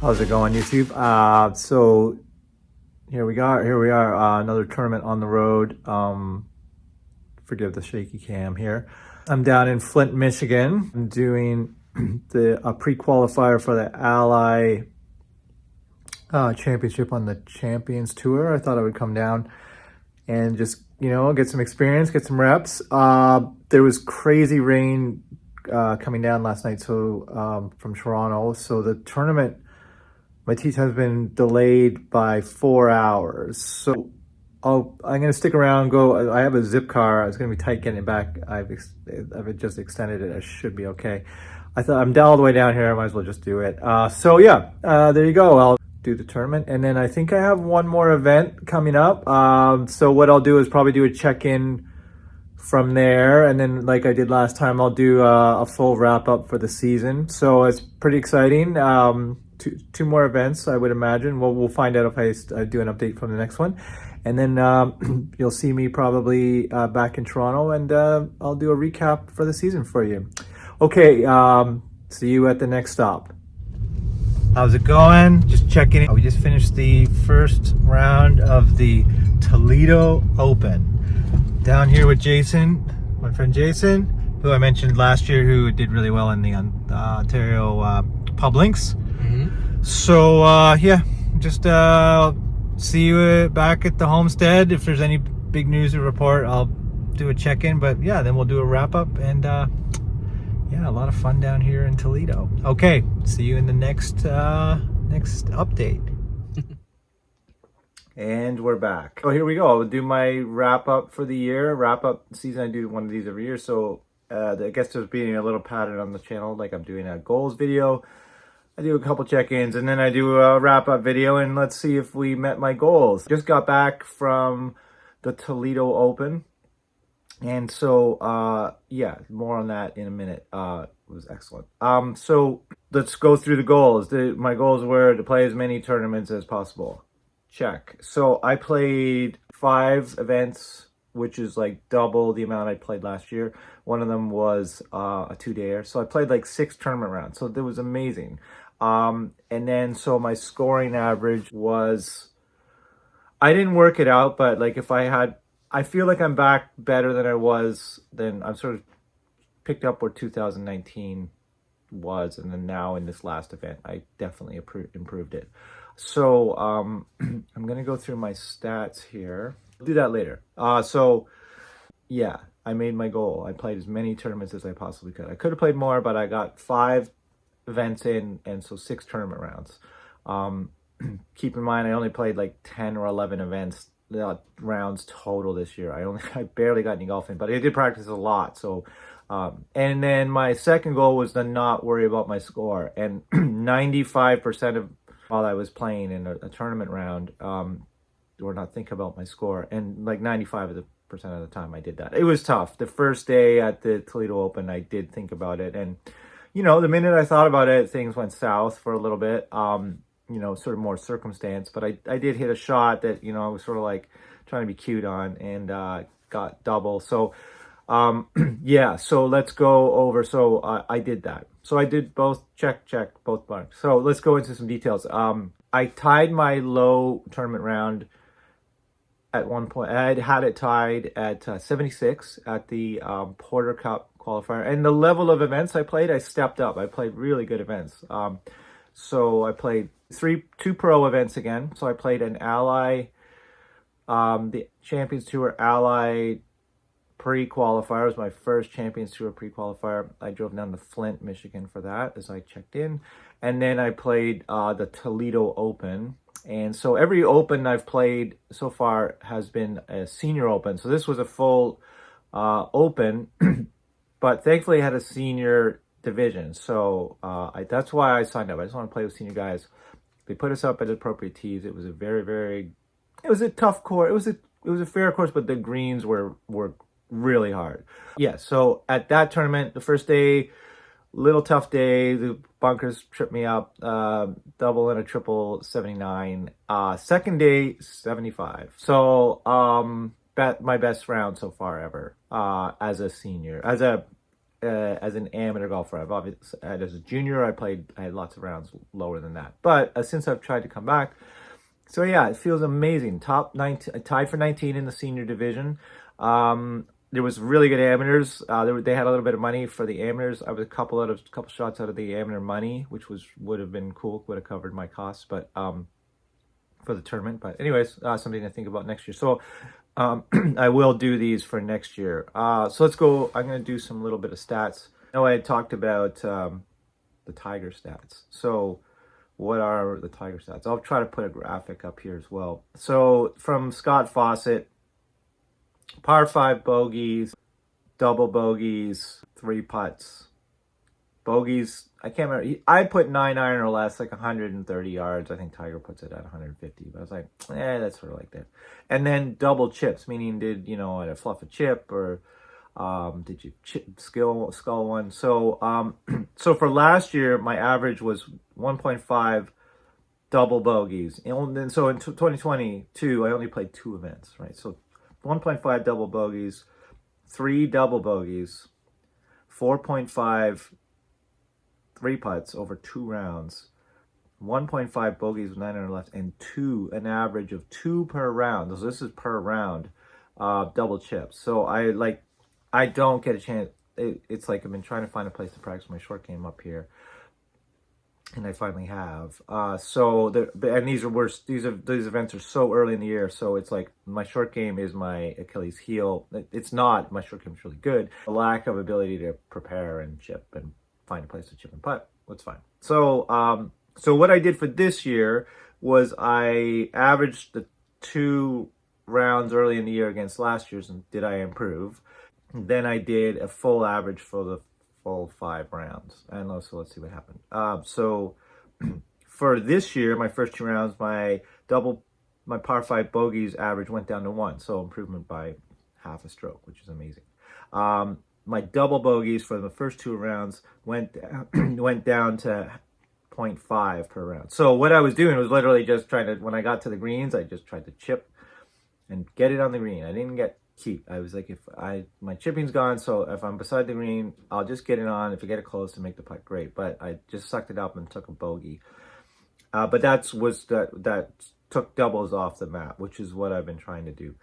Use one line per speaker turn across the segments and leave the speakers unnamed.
How's it going, YouTube? So here we are, another tournament on the road. Forgive the shaky cam here. I'm down in Flint, Michigan. I'm doing a pre-qualifier for the Ally Championship on the Champions Tour. I thought I would come down and just, get some experience, get some reps. There was crazy rain coming down last night, so from Toronto. So the tournament, my tee time's been delayed by 4 hours. So I'm going to stick around, go. I have a zip car. It's going to be tight getting it back. I've just extended it. I should be okay. I thought I'm all the way down here. I might as well just do it. There you go. I'll do the tournament. And then I think I have one more event coming up. So what I'll do is probably do a check-in from there. And then like I did last time, I'll do a full wrap up for the season. So it's pretty exciting. Two more events, I would imagine. Well, we'll find out if I do an update from the next one. And then you'll see me probably back in Toronto, and I'll do a recap for the season for you. Okay, see you at the next stop. How's it going? Just checking in. We just finished the first round of the Toledo Open. Down here with Jason, my friend Jason, who I mentioned last year, who did really well in the Ontario Pub Links. So just see you back at the homestead. If there's any big news to report, I'll do a check-in, but yeah, then we'll do a wrap-up, and a lot of fun down here in Toledo. Okay, see you in the next update. And we're back. Oh, here we go. I'll do my wrap-up for the year. Wrap-up season, I do one of these every year, so I guess there's being a little pattern on the channel, like I'm doing a goals video, I do a couple check-ins, and then I do a wrap-up video, and let's see if we met my goals. Just got back from the Toledo Open, and so, more on that in a minute. It was excellent. So let's go through the goals. My goals were to play as many tournaments as possible. Check. So I played 5 events, which is like double the amount I played last year. One of them was a 2-dayer. So I played like 6 tournament rounds. So that was amazing. And then, so my scoring average was, I didn't work it out, but like I feel like I'm back better than I was. Then I'm sort of picked up where 2019 was. And then now in this last event, I definitely improved it. So I'm going to go through my stats here. I'll do that later. I made my goal. I played as many tournaments as I possibly could. I could have played more, but I got 5 events in, and so 6 tournament rounds. Keep in mind, I only played like 10 or 11 events rounds total this year. I barely got any golf in, but I did practice a lot. So and then my second goal was to not worry about my score, and 95% of while I was playing in a tournament round, or not think about my score, and like 95% of the time I did that. It was tough. The first day at the Toledo Open, I did think about it, and the minute I thought about it, things went south for a little bit. Sort of more circumstance, but I did hit a shot that I was sort of like trying to be cute on, and got double. So so let's go over. So I did that. So I did both, check both marks. So let's go into some details. I tied my low tournament round at one point. I had it tied at 76 at the Porter Cup qualifier. And the level of events I played, I stepped up. I played really good events. So I played 2 pro events again. So I played an Ally, the Champions Tour Ally pre-qualifier. It was my first Champions Tour pre-qualifier. I drove down to Flint, Michigan for that as I checked in. And then I played the Toledo Open. And so every Open I've played so far has been a senior Open. So this was a full Open, but thankfully I had a senior division. So that's why I signed up. I just want to play with senior guys. They put us up at appropriate tees. It was a it was a tough course. It was a fair course, but the greens were really hard. Yeah, so at that tournament, the first day, little tough day. The bunkers tripped me up. Double and a triple, 79. Second day, 75. So my best round so far ever as a senior, as a as an amateur golfer. I've obviously, as a junior, I had lots of rounds lower than that. But since I've tried to come back, so yeah, it feels amazing. Top 19, tied for 19 in the senior division. There was really good amateurs. They had a little bit of money for the amateurs. I was a couple shots out of the amateur money, which would have been cool. Would have covered my costs, but for the tournament. But anyways, something to think about next year. So I will do these for next year. So let's go. I'm going to do some little bit of stats. I know I had talked about the Tiger stats. So what are the Tiger stats? I'll try to put a graphic up here as well. So from Scott Fawcett, par 5 bogeys, double bogeys, 3 putts. Bogeys, I can't remember. I put 9 iron or less, like 130 yards. I think Tiger puts it at 150. But I was like, that's sort of like that. And then double chips, meaning did, a fluff a chip or did you skull one? So, so for last year, my average was 1.5 double bogeys. And so in 2022, I only played 2 events, right? So 1.5 double bogeys, 3 double bogeys, 4.5 3 putts over 2 rounds, 1.5 bogeys with 9 under left, and an average of 2 per round. So this is per round, double chips. So I don't get a chance. It's like I've been trying to find a place to practice my short game up here, and I finally have. And these events are so early in the year, so it's like my short game is my Achilles heel. It's not. My short game is really good. A lack of ability to prepare and chip and find a place to chip and putt. That's fine. So so what I did for this year was I averaged the 2 rounds early in the year against last year's, and did I improve? Then I did a full average for the full 5 rounds. And so let's see what happened. So for this year, my first 2 rounds, my par 5 bogeys average went down to 1. So improvement by half a stroke, which is amazing. My double bogeys for the first 2 rounds went down to 0.5 per round. So what I was doing was literally just trying to, when I got to the greens, I just tried to chip and get it on the green. I didn't get keep. I was like, my chipping's gone, so if I'm beside the green, I'll just get it on. If I get it close to make the putt, great. But I just sucked it up and took a bogey. But that took doubles off the map, which is what I've been trying to do.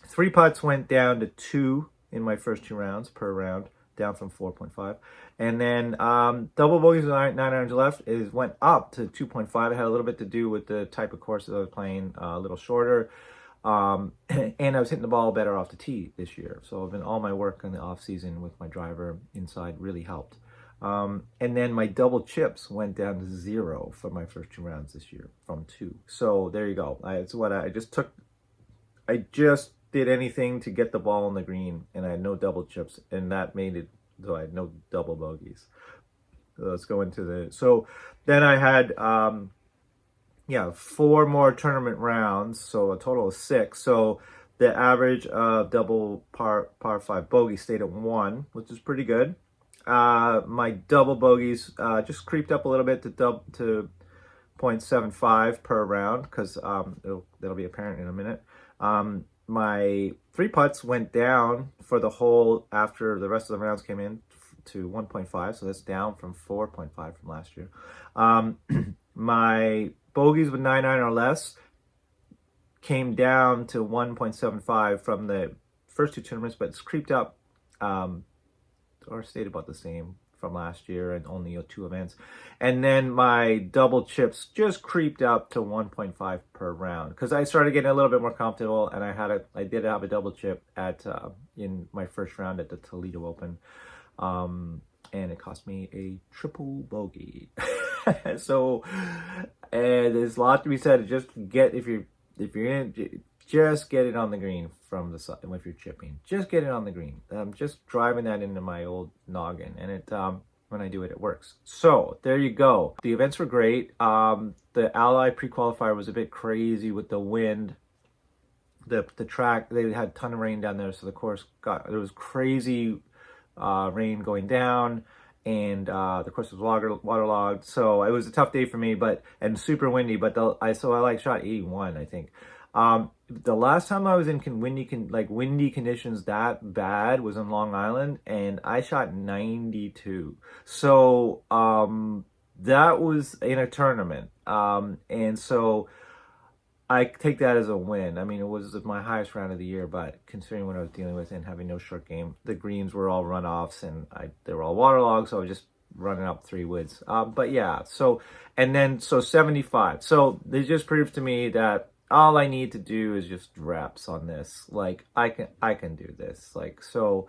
3 putts went down to 2 in my first 2 rounds per round, down from 4.5. And then double bogeys with 9 irons left went up to 2.5. It had a little bit to do with the type of courses I was playing, a little shorter. And I was hitting the ball better off the tee this year. So all my work in the off season with my driver inside really helped. And then my double chips went down to 0 for my first 2 rounds this year from 2. So there you go. I just did anything to get the ball on the green, and I had no double chips, and that made it so I had no double bogeys. So let's go into so then I had 4 more tournament rounds, so a total of 6. So the average of double par 5 bogey stayed at 1, which is pretty good. My double bogeys just creeped up a little bit to 0.75 per round, because that'll be apparent in a minute. My 3 putts went down for the whole after the rest of the rounds came in to 1.5, so that's down from 4.5 from last year. My bogeys with 9 iron or less came down to 1.75 from the first 2 tournaments, but it's creeped up or stayed about the same from last year and only 2 events. And then my double chips just creeped up to 1.5 per round, because I started getting a little bit more comfortable, and I did have a double chip in my first round at the Toledo Open, and it cost me a triple bogey. So there's a lot to be said. Just if you're in, just get it on the green from the side. If you're chipping, just get it on the green. I'm just driving that into my old noggin, and it when I do it, it works. So there you go. The events were great. The Ally pre-qualifier was a bit crazy with the wind. The track, they had a ton of rain down there, so the course there was crazy rain going down, and the course was waterlogged. So it was a tough day for me, and super windy. But I shot 81, I think. The last time I was in windy conditions that bad was in Long Island, and I shot 92. So that was in a tournament, and so I take that as a win. I mean, it was my highest round of the year, but considering what I was dealing with and having no short game, the greens were all runoffs and they were all waterlogged, so I was just running up 3 woods. But yeah, so 75. So they just proved to me that all I need to do is just reps on this. Like I can do this. Like, so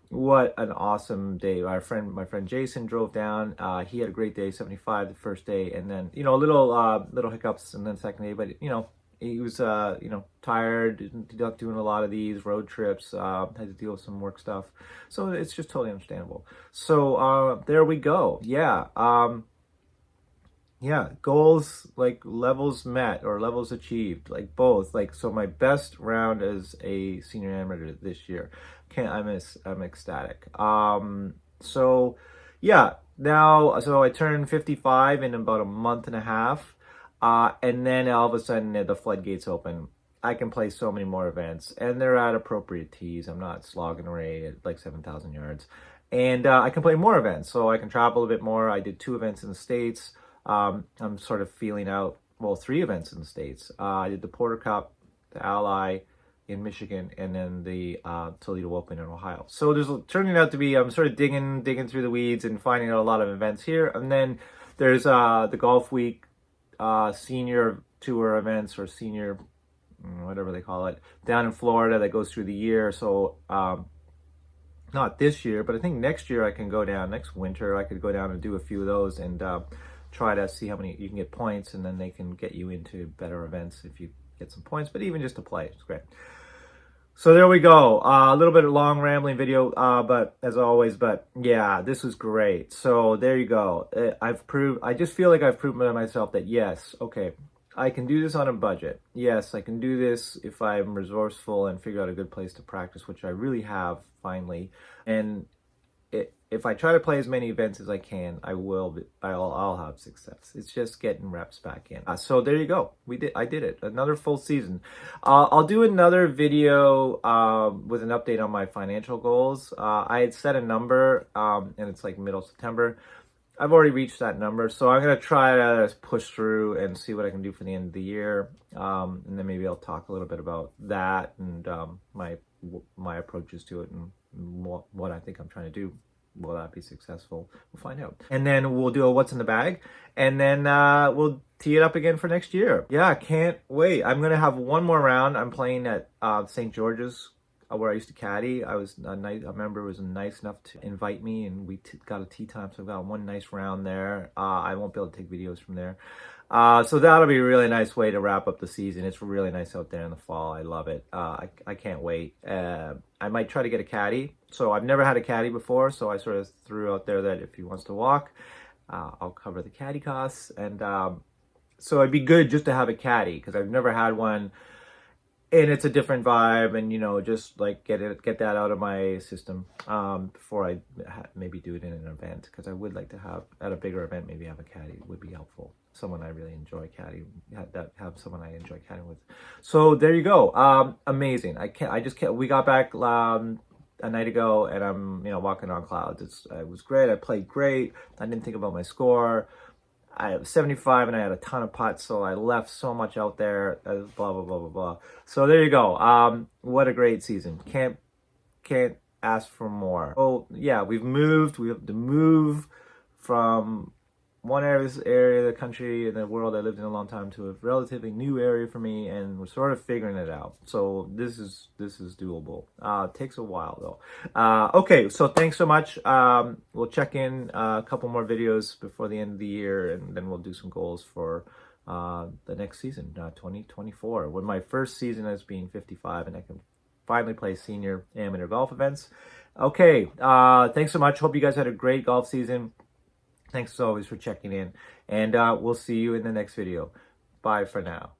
what an awesome day. My friend Jason drove down. He had a great day, 75 the first day, and then, you know, little hiccups and then second day, but you know, he was you know, tired, not doing a lot of these road trips, had to deal with some work stuff. So it's just totally understandable. So there we go. Yeah. Yeah, goals, like levels met or levels achieved, like both. Like, so my best round as a senior amateur this year. I'm ecstatic. So yeah, now, so I turned 55 in about a month and a half. And then all of a sudden the floodgates open. I can play so many more events, and they're at appropriate tees. I'm not slogging away at like 7,000 yards. And I can play more events, so I can travel a bit more. I did 2 events in the States. I'm sort of feeling out, well, 3 events in the States. I did the Porter Cup, the Ally in Michigan, and then the Toledo Open in Ohio. So there's turning out to be, I'm sort of digging through the weeds and finding out a lot of events here. And then there's the Golf Week senior tour events, or senior, whatever they call it, down in Florida that goes through the year. So not this year, but I think next year I can go down, next winter I could go down and do a few of those and try to see how many you can get points, and then they can get you into better events if you get some points, but even just to play, it's great. So there we go. A little bit of long rambling video, but as always, but yeah, this was great. So there you go. I just feel like I've proven to myself that yes, okay, I can do this on a budget. Yes, I can do this if I'm resourceful and figure out a good place to practice, which I really have finally. And if I try to play as many events as I can, I'll have success. It's just getting reps back in. So there you go. I did it. Another full season. I'll do another video with an update on my financial goals. I had set a number, and it's like middle September. I've already reached that number, so I'm gonna try to push through and see what I can do for the end of the year, and then maybe I'll talk a little bit about that and my approaches to it and what I think I'm trying to do. Will that be successful? We'll find out. And then we'll do a what's in the bag, and then we'll tee it up again for next year. Yeah, I can't wait. I'm gonna have one more round. I'm playing at St. George's, where I used to caddy. I remember was nice enough to invite me, and we got a tee time, so I've got one nice round there. I won't be able to take videos from there. So that'll be a really nice way to wrap up the season. It's really nice out there in the fall. I love it. I can't wait. I might try to get a caddy. So I've never had a caddy before, so I sort of threw out there that if he wants to walk, I'll cover the caddy costs. And so it'd be good just to have a caddy, because I've never had one. And it's a different vibe, and you know, just like get that out of my system before I maybe do it in an event, because I would like to have at a bigger event, maybe have a caddy would be helpful. Someone I really enjoy have someone I enjoy caddying with. So there you go. Amazing. We got back a night ago, and I'm walking on clouds. It was great. I played great. I didn't think about my score. I was 75 and I had a ton of putts, so I left so much out there, blah, blah, blah, blah, blah. So there you go. What a great season. Can't ask for more. Oh, yeah, we have to move from one area of the country and the world I lived in a long time to a relatively new area for me, and we're sort of figuring it out. So this is doable. It takes a while though. Okay, so thanks so much. We'll check in a couple more videos before the end of the year, and then we'll do some goals for the next season, 2024, when my first season as being 55 and I can finally play senior amateur golf events. Okay, thanks so much. Hope you guys had a great golf season. Thanks as always for checking in, and we'll see you in the next video. Bye for now.